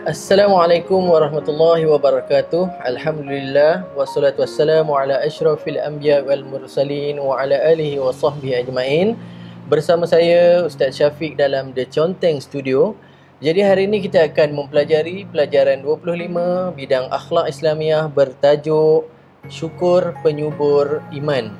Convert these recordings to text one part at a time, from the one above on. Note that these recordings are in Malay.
Assalamualaikum warahmatullahi wabarakatuh. Alhamdulillah wassalatu wassalamu ala asyrafil anbiya wal mursalin wa ala alihi wa sahbihi ajmain. Bersama saya Ustaz Syafiq dalam The Conteng Studio. Jadi hari ini kita akan mempelajari pelajaran 25 bidang akhlak Islamiah bertajuk Syukur Penyubur Iman.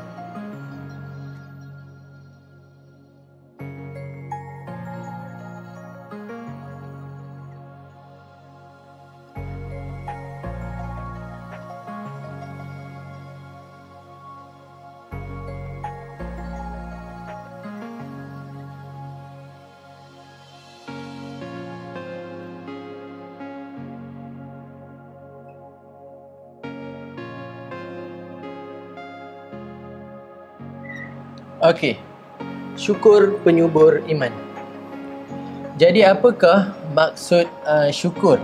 Okey, syukur penyubur iman. Jadi apakah maksud syukur?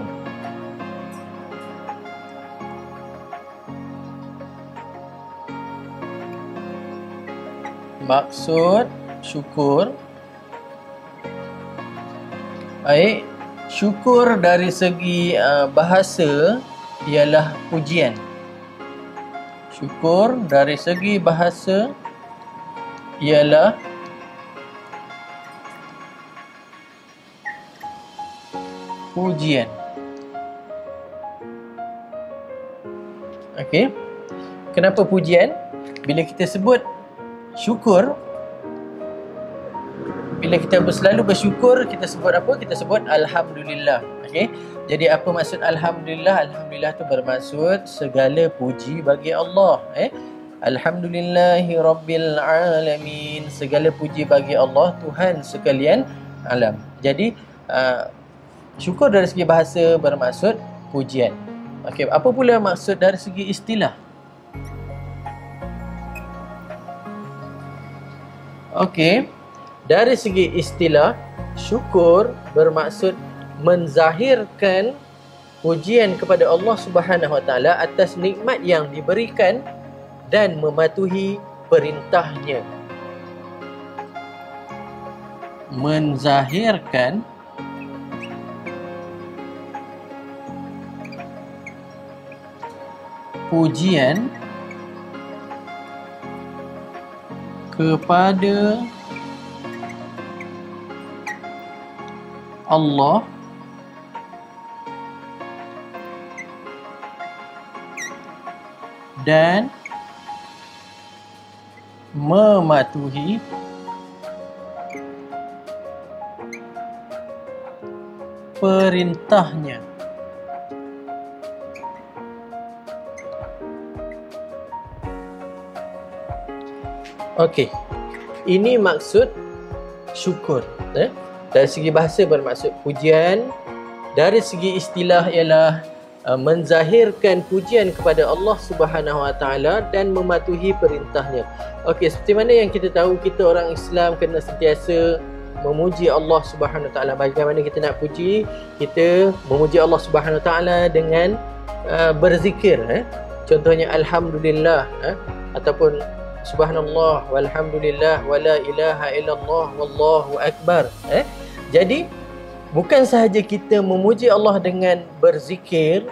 Maksud syukur, baik, syukur dari segi bahasa ialah pujian. Syukur dari segi bahasa ialah pujian. Okey. Kenapa pujian? Bila kita sebut syukur, bila kita selalu bersyukur, kita sebut apa? Kita sebut Alhamdulillah. Okey. Jadi apa maksud Alhamdulillah? Alhamdulillah tu bermaksud segala puji bagi Allah. Alhamdulillahi Rabbil Alamin. Segala puji bagi Allah, Tuhan sekalian alam. Jadi syukur dari segi bahasa bermaksud pujian. Okey, apa pula maksud dari segi istilah? Okey, dari segi istilah, syukur bermaksud menzahirkan pujian kepada Allah Subhanahu Wa Taala atas nikmat yang diberikan dan mematuhi perintahnya. Menzahirkan pujian kepada Allah dan mematuhi perintahnya. Okey, ini maksud syukur. Dari segi bahasa bermaksud pujian, dari segi istilah ialah menzahirkan pujian kepada Allah Subhanahu Wa Taala dan mematuhi perintahnya. Okey, seperti mana yang kita tahu, kita orang Islam kena sentiasa memuji Allah Subhanahu Wa Taala. Bagaimana kita nak puji? Kita memuji Allah Subhanahu Wa Taala dengan berzikir. Contohnya Alhamdulillah, ataupun Subhanallah walhamdulillah wala ilaha illallah wallahu akbar. Jadi bukan sahaja kita memuji Allah dengan berzikir,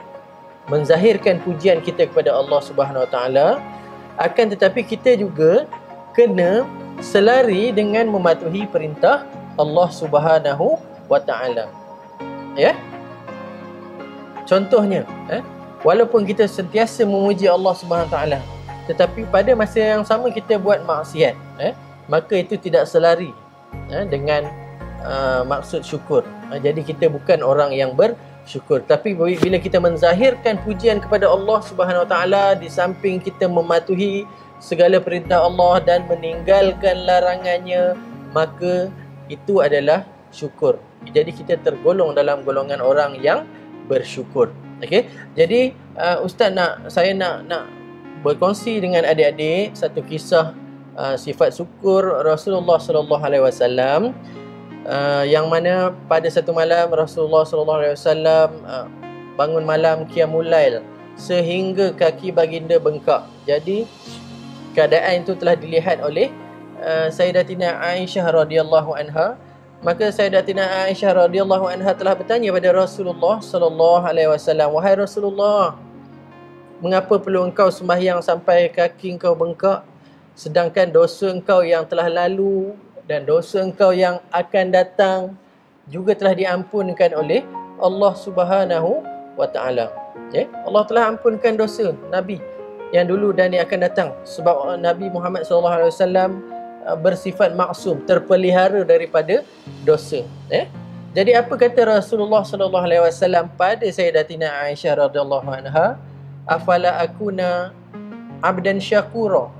menzahirkan pujian kita kepada Allah Subhanahu Wa Taala, akan tetapi kita juga kena selari dengan mematuhi perintah Allah Subhanahu Wa Taala. Ya? Contohnya, walaupun kita sentiasa memuji Allah Subhanahu Wa Taala, tetapi pada masa yang sama kita buat maksiat, maka itu tidak selari dengan maksud syukur. Jadi kita bukan orang yang bersyukur. Tapi bila kita menzahirkan pujian kepada Allah Subhanahu Wa Taala, di samping kita mematuhi segala perintah Allah dan meninggalkan larangannya, maka itu adalah syukur. Jadi kita tergolong dalam golongan orang yang bersyukur. Okey. Jadi saya nak berkongsi dengan adik-adik satu kisah sifat syukur Rasulullah sallallahu alaihi wasallam, yang mana pada satu malam Rasulullah sallallahu alaihi wasallam bangun malam qiyamul lail sehingga kaki baginda bengkak. Jadi keadaan itu telah dilihat oleh Sayyidatina Aisyah radhiyallahu anha. Maka Sayyidatina Aisyah radhiyallahu anha telah bertanya pada Rasulullah sallallahu alaihi wasallam, "Wahai Rasulullah, mengapa perlu engkau sembahyang sampai kaki engkau bengkak, sedangkan dosa engkau yang telah lalu dan dosa engkau yang akan datang juga telah diampunkan oleh Allah Subhanahu wa taala?" Allah telah ampunkan dosa Nabi yang dulu dan yang akan datang, sebab Nabi Muhammad sallallahu alaihi wasallam bersifat maksum, terpelihara daripada dosa. Jadi apa kata Rasulullah sallallahu alaihi wasallam pada Sayyidatina Aisyah radhiyallahu anha? Afala akuna abdan syakura?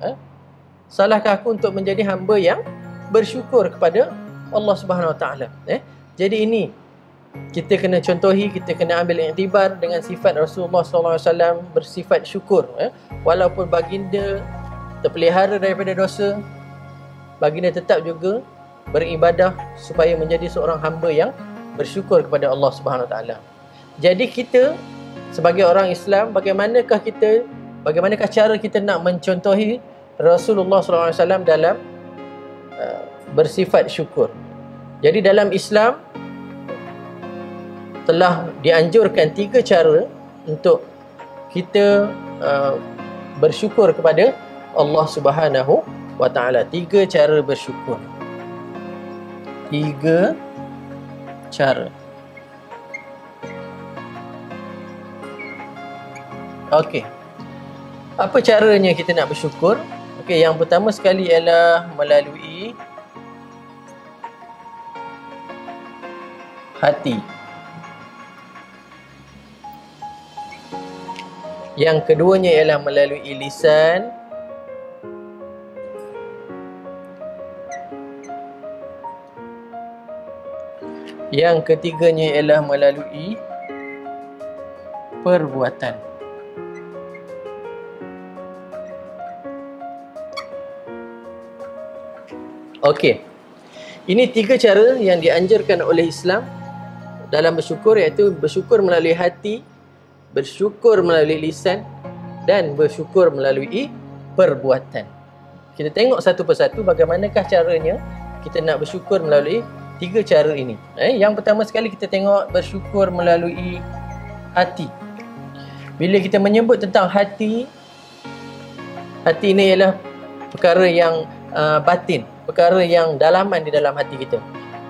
Salahkah aku untuk menjadi hamba yang bersyukur kepada Allah Subhanahu wa taala? Jadi ini kita kena contohi, kita kena ambil iktibar dengan sifat Rasulullah sallallahu alaihi wasallam bersifat syukur. Walaupun baginda terpelihara daripada dosa, baginda tetap juga beribadah supaya menjadi seorang hamba yang bersyukur kepada Allah Subhanahu Wa Taala. Jadi kita sebagai orang Islam, bagaimanakah cara kita nak mencontohi Rasulullah SAW dalam bersifat syukur? Jadi dalam Islam telah dianjurkan 3 cara untuk kita bersyukur kepada Allah Subhanahu wa ta'ala. 3 cara bersyukur. 3 cara. Okey. Apa caranya kita nak bersyukur? Okey, yang pertama sekali ialah melalui hati. Yang keduanya ialah melalui lisan. Yang ketiganya ialah melalui perbuatan. Okey. Ini 3 cara yang dianjurkan oleh Islam dalam bersyukur, iaitu bersyukur melalui hati, bersyukur melalui lisan dan bersyukur melalui perbuatan. Kita tengok satu persatu bagaimanakah caranya kita nak bersyukur melalui 3 cara ini. Yang pertama sekali kita tengok bersyukur melalui hati. Bila kita menyebut tentang hati, hati ini ialah perkara yang batin, perkara yang dalaman di dalam hati kita.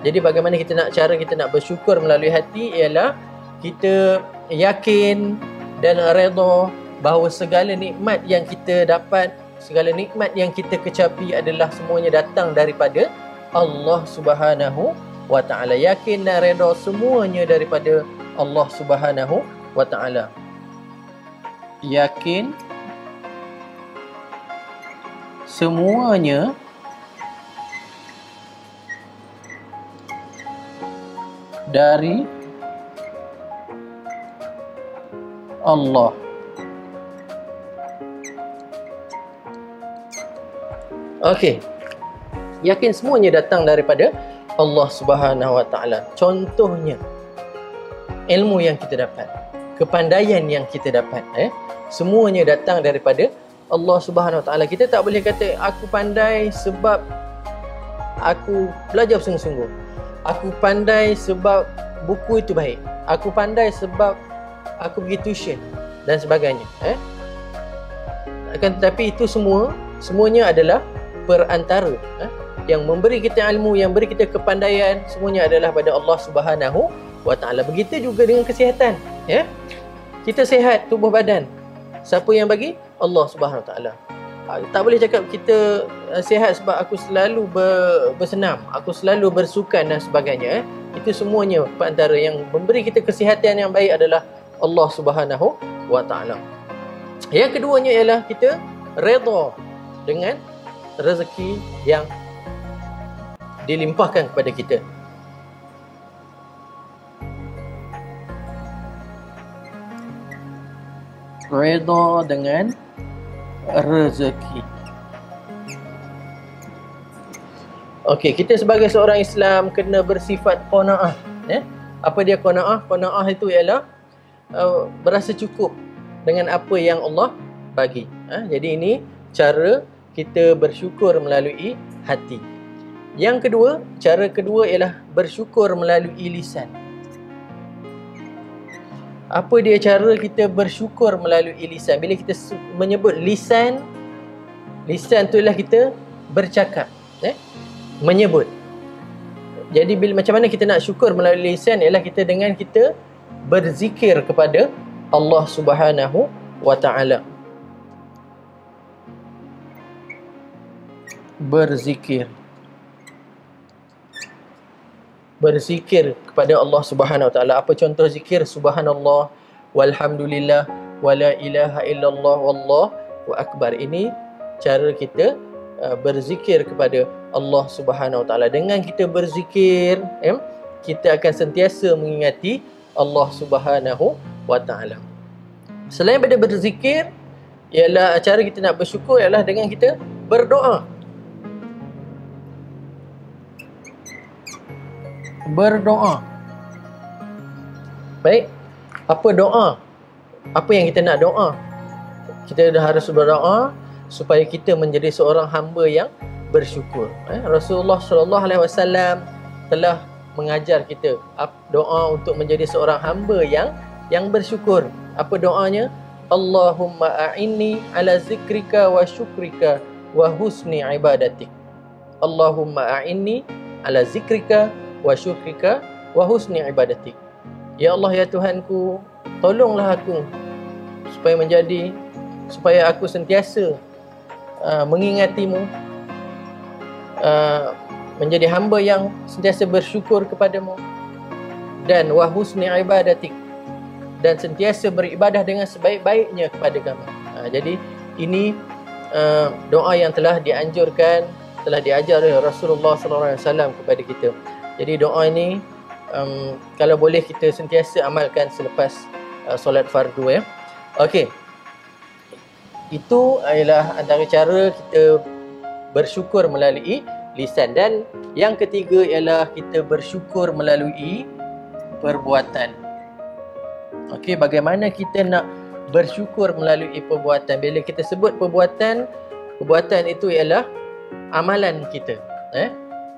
Jadi bagaimana cara kita nak bersyukur melalui hati ialah kita yakin dan redha bahawa segala nikmat yang kita dapat, segala nikmat yang kita kecapi adalah semuanya datang daripada Allah Subhanahu wa ta'ala. Yakin dan redha semuanya daripada Allah Subhanahu wa ta'ala. Yakin semuanya dari Allah. Okey. Yakin semuanya datang daripada Allah Subhanahu wa ta'ala. Contohnya ilmu yang kita dapat, kepandaian yang kita dapat, semuanya datang daripada Allah Subhanahu wa ta'ala. Kita tak boleh kata aku pandai sebab aku belajar sungguh-sungguh. Aku pandai sebab buku itu baik. Aku pandai sebab aku pergi tuition dan sebagainya. Akan tetapi itu semuanya adalah perantara. Yang memberi kita ilmu, yang beri kita kepandaian, semuanya adalah pada Allah Subhanahu wa ta'ala. Begitu juga dengan kesihatan. Kita sihat tubuh badan, siapa yang bagi? Allah Subhanahu wa ta'ala. Tak boleh cakap kita sihat sebab aku selalu bersenam, aku selalu bersukan dan sebagainya. Itu semuanya perantara. Yang memberi kita kesihatan yang baik adalah Allah Subhanahu wa ta'ala. Yang keduanya ialah kita redha dengan rezeki yang dilimpahkan kepada kita. Redha dengan rezeki. Okey, kita sebagai seorang Islam kena bersifat qanaah. Apa dia qanaah? Qanaah itu ialah berasa cukup dengan apa yang Allah bagi. Jadi ini cara kita bersyukur melalui hati. Yang kedua, cara kedua ialah bersyukur melalui lisan. Apa dia cara kita bersyukur melalui lisan? Bila kita menyebut lisan, lisan tu ialah kita bercakap, menyebut. Jadi macam mana kita nak syukur melalui lisan ialah kita dengan kita berzikir kepada Allah Subhanahu wa taala. Berzikir kepada Allah Subhanahu wa taala. Apa contoh zikir? Subhanallah, walhamdulillah, wala ilaha illallah, wallahu akbar. Ini cara kita berzikir kepada Allah Subhanahu wa taala. Dengan kita berzikir, kita akan sentiasa mengingati Allah Subhanahu wa taala. Selain daripada berzikir, ialah cara kita nak bersyukur ialah dengan kita berdoa. Baik, apa doa? Apa yang kita nak doa? Kita dah harus berdoa supaya kita menjadi seorang hamba yang bersyukur. Rasulullah SAW telah mengajar kita doa untuk menjadi seorang hamba yang bersyukur. Apa doanya? Allahumma a'inni ala zikrika wa syukrika wa husni ibadatik. Allahumma a'inni ala zikrika wa syukrika wa husni ibadatik. Ya Allah, ya Tuhanku, tolonglah aku supaya aku sentiasa mengingatimu, menjadi hamba yang sentiasa bersyukur kepadamu, dan wa husni ibadatik, dan sentiasa beribadah dengan sebaik-baiknya kepada kamu. Jadi ini doa yang telah dianjurkan, telah diajar oleh Rasulullah SAW kepada kita. Jadi doa ini kalau boleh kita sentiasa amalkan selepas solat fardu, ya. Okey. Itu adalah antara cara kita bersyukur melalui lisan. Dan yang ketiga ialah kita bersyukur melalui perbuatan. Okey, bagaimana kita nak bersyukur melalui perbuatan? Bila kita sebut perbuatan itu ialah amalan kita,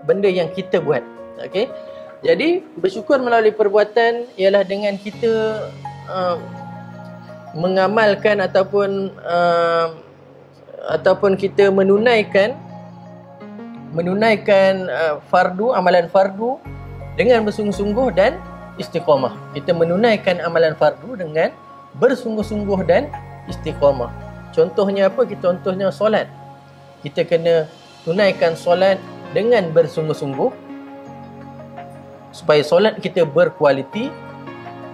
benda yang kita buat. Okey. Jadi bersyukur melalui perbuatan ialah dengan kita mengamalkan ataupun kita menunaikan fardu, amalan fardu dengan bersungguh-sungguh dan istiqamah. Kita menunaikan amalan fardu dengan bersungguh-sungguh dan istiqamah. Contohnya apa? Contohnya solat. Kita kena tunaikan solat dengan bersungguh-sungguh supaya solat kita berkualiti,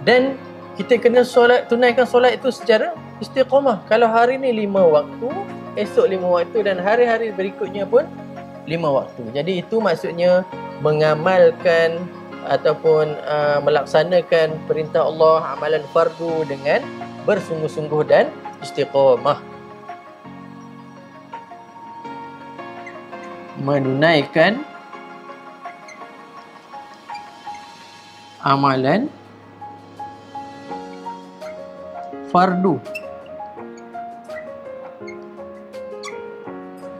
dan kita kena tunaikan solat itu secara istiqamah. Kalau hari ni 5 waktu, esok 5 waktu, dan hari-hari berikutnya pun 5 waktu. Jadi itu maksudnya mengamalkan ataupun melaksanakan perintah Allah, amalan fardu dengan bersungguh-sungguh dan istiqamah. Menunaikan amalan fardu.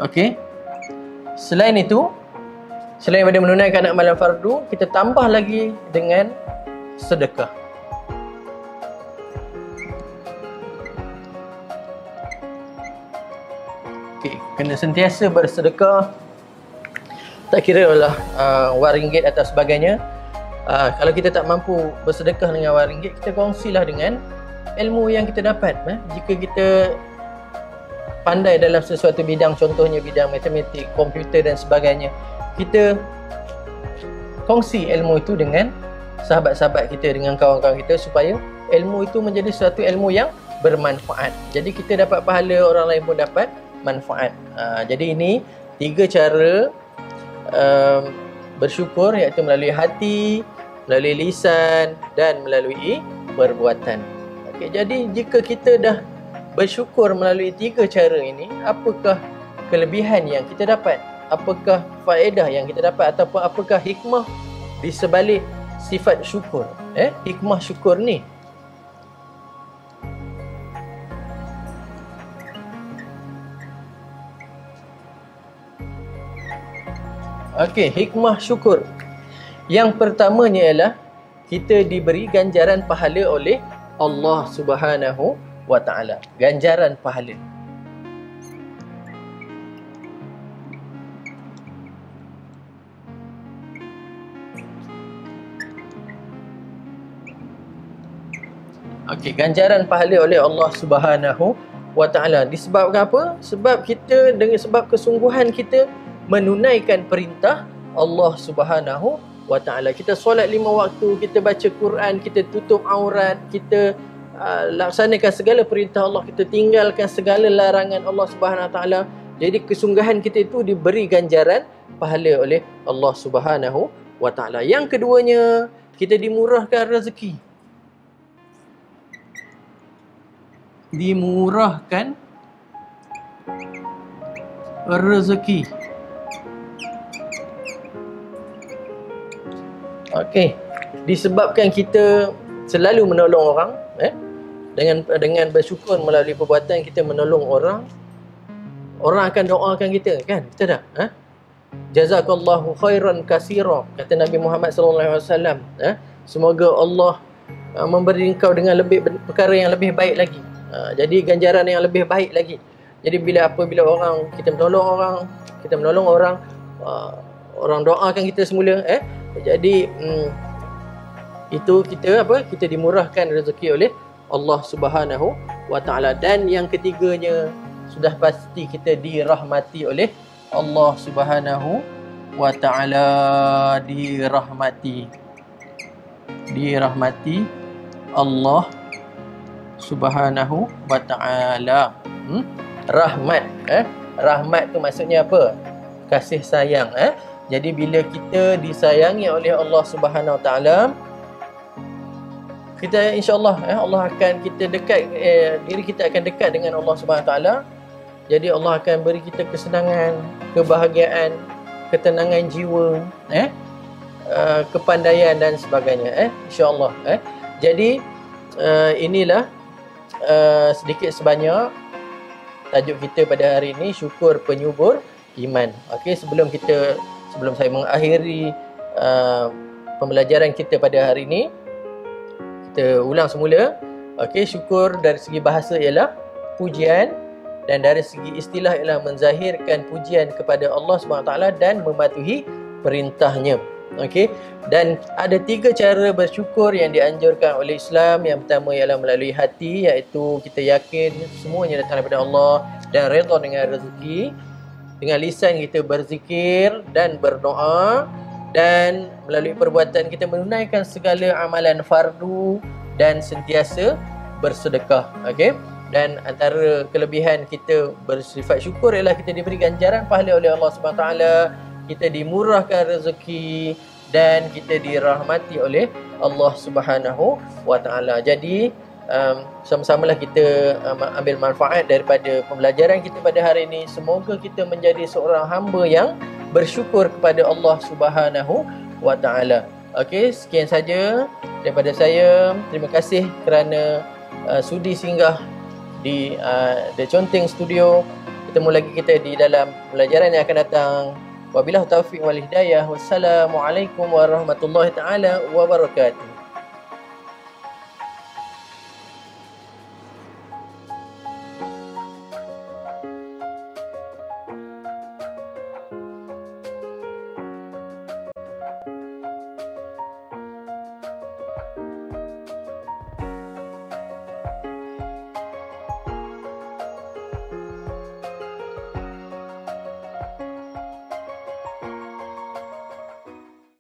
Okey. Selain daripada menunaikan amalan fardu, kita tambah lagi dengan sedekah. Okey, kena sentiasa bersedekah. Tak kira lah wang ringgit atau sebagainya. Kalau kita tak mampu bersedekah dengan wang ringgit, kita kongsilah dengan ilmu yang kita dapat. Jika kita pandai dalam sesuatu bidang, contohnya bidang matematik, komputer dan sebagainya, kita kongsi ilmu itu dengan sahabat-sahabat kita, dengan kawan-kawan kita, supaya ilmu itu menjadi suatu ilmu yang bermanfaat. Jadi kita dapat pahala, orang lain pun dapat manfaat. Jadi ini 3 cara bersyukur, iaitu melalui hati, melalui lisan dan melalui perbuatan. Okey, jadi jika kita dah bersyukur melalui 3 cara ini, apakah kelebihan yang kita dapat? Apakah faedah yang kita dapat, ataupun apakah hikmah di sebalik sifat syukur? Hikmah syukur ni. Okey, hikmah syukur. Yang pertamanya ialah kita diberi ganjaran pahala oleh Allah Subhanahu wa taala. Ganjaran pahala. Okey, ganjaran pahala oleh Allah Subhanahu wa taala. Disebabkan apa? Sebab kita dengan sebab kesungguhan kita menunaikan perintah Allah Subhanahu wa taala. Kita solat 5 waktu, kita baca Quran, kita tutup aurat, kita laksanakan segala perintah Allah, kita tinggalkan segala larangan Allah Subhanahu wa taala. Jadi kesungguhan kita itu diberi ganjaran pahala oleh Allah Subhanahu wa taala. Yang keduanya, kita dimurahkan rezeki. Dimurahkan rezeki. Okey, disebabkan kita selalu menolong orang, dengan bersyukur melalui perbuatan kita menolong orang, orang akan doakan kita, kan? Betul tak? Jazakallahu khairan katsira, kata Nabi Muhammad sallallahu alaihi wasallam. Semoga Allah memberi engkau dengan lebih perkara yang lebih baik lagi. Jadi ganjaran yang lebih baik lagi. Jadi apabila orang kita menolong orang, orang doakan kita semula, jadi itu kita dimurahkan rezeki oleh Allah Subhanahu wa taala. Dan yang ketiganya, sudah pasti kita dirahmati oleh Allah Subhanahu wa taala. Dirahmati Allah Subhanahu wa taala. Rahmat, rahmat tu maksudnya apa? Kasih sayang. Jadi bila kita disayangi oleh Allah Subhanahu wa taala, kita insya-Allah Allah akan kita dekat, diri kita akan dekat dengan Allah Subhanahu wa taala. Jadi Allah akan beri kita kesenangan, kebahagiaan, ketenangan jiwa, kepandaian dan sebagainya, insya-Allah. Jadi inilah sedikit sebanyak tajuk kita pada hari ini, syukur penyubur iman. Okey, sebelum saya mengakhiri pembelajaran kita pada hari ini, kita ulang semula. Okey, syukur dari segi bahasa ialah pujian, dan dari segi istilah ialah menzahirkan pujian kepada Allah SWT dan mematuhi perintahnya. Okey, dan ada 3 cara bersyukur yang dianjurkan oleh Islam. Yang pertama ialah melalui hati, iaitu kita yakin semuanya datang daripada Allah dan redha dengan rezeki. Dengan lisan kita berzikir dan berdoa, dan melalui perbuatan kita menunaikan segala amalan fardu dan sentiasa bersedekah. Okey, dan antara kelebihan kita bersifat syukur ialah kita diberi ganjaran pahala oleh Allah Subhanahu taala, kita dimurahkan rezeki, dan kita dirahmati oleh Allah Subhanahu wa taala. Jadi sama-samalah kita ambil manfaat daripada pembelajaran kita pada hari ini. Semoga kita menjadi seorang hamba yang bersyukur kepada Allah Subhanahu wa taala. Okey, sekian saja daripada saya. Terima kasih kerana sudi singgah di The Conteng Studio. Ketemu lagi kita di dalam pembelajaran yang akan datang. Wabillahi taufiq wal hidayah. Wassalamualaikum warahmatullahi taala wabarakatuh.